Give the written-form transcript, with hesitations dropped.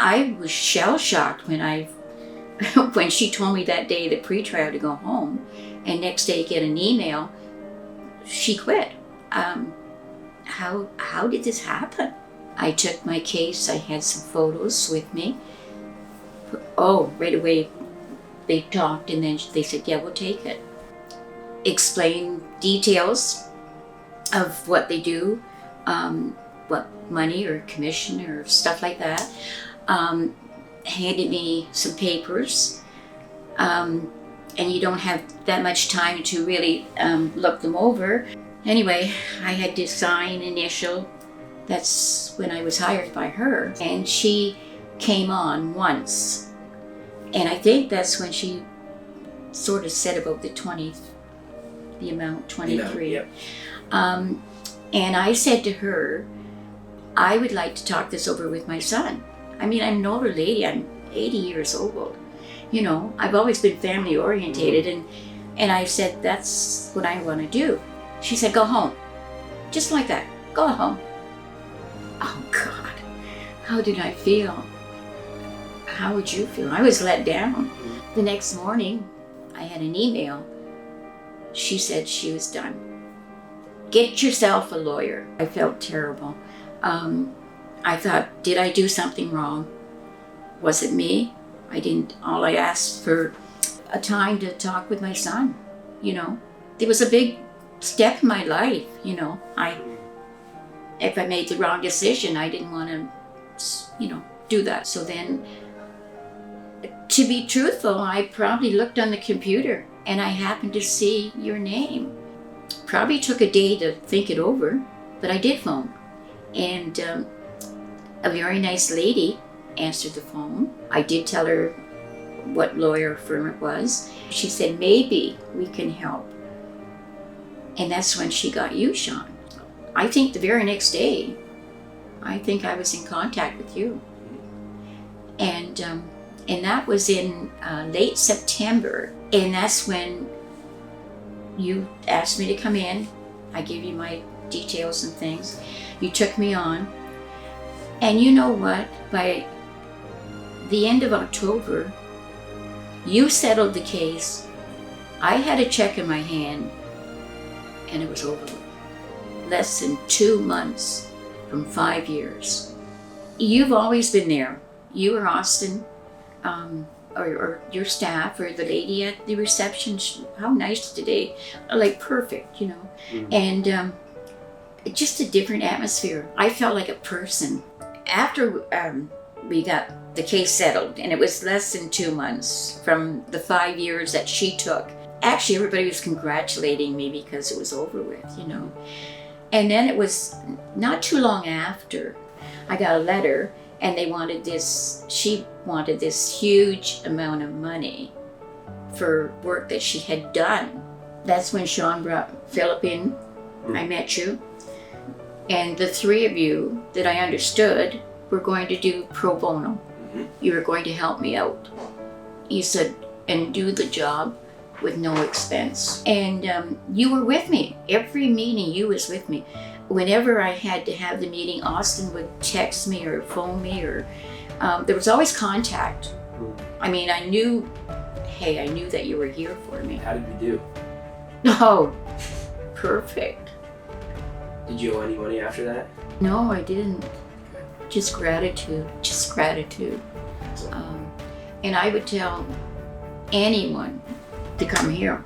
I was shell-shocked when she told me that day, the pre-trial, to go home, and next day get an email, she quit. How did this happen? I took my case, I had some photos with me. Oh, right away they talked, and then they said, yeah, we'll take it. Explain details of what they do, what money or commission or stuff like that. Handed me some papers, and you don't have that much time to really look them over. Anyway, I had to sign initial. That's when I was hired by her, and she came on once, and I think that's when she sort of said about the amount 23. Yep. And I said to her, I would like to talk this over with my son. I mean, I'm an older lady, I'm 80 years old. You know, I've always been family orientated, and I said, that's what I want to do. She said, go home. Just like that, go home. Oh God, how did I feel? How would you feel? I was let down. The next morning, I had an email. She said she was done. Get yourself a lawyer. I felt terrible. I thought, did I do something wrong? Was it me? All I asked for a time to talk with my son, you know. It was a big step in my life, you know. If I made the wrong decision, I didn't want to, do that. So then, to be truthful, I probably looked on the computer and I happened to see your name. Probably took a day to think it over, but I did phone. And a very nice lady answered the phone. I did tell her what lawyer firm it was. She said, maybe we can help. And that's when she got you, Sean. I think the very next day, I think I was in contact with you. And that was in late September. And that's when you asked me to come in. I gave you my details and things. You took me on. And you know what? By the end of October, you settled the case. I had a check in my hand, and it was over. Less than 2 months from 5 years. You've always been there. You or Austin, or your staff, or the lady at the reception. How nice today. Like perfect, you know. Mm-hmm. And just a different atmosphere. I felt like a person. After we got the case settled, and it was less than 2 months from the 5 years that she took. Actually, everybody was congratulating me because it was over with, you know. And then it was not too long after, I got a letter, and she wanted this huge amount of money for work that she had done. That's when Sean brought Phillip in. I met you. And the three of you that I understood were going to do pro bono. You were going to help me out. You said, and do the job with no expense. And you were with me. Every meeting you was with me. Whenever I had to have the meeting, Austin would text me or phone me, or there was always contact. I mean, I knew that you were here for me. How did we do? Oh, perfect. Did you owe any money after that? No, I didn't. Just gratitude. And I would tell anyone to come here.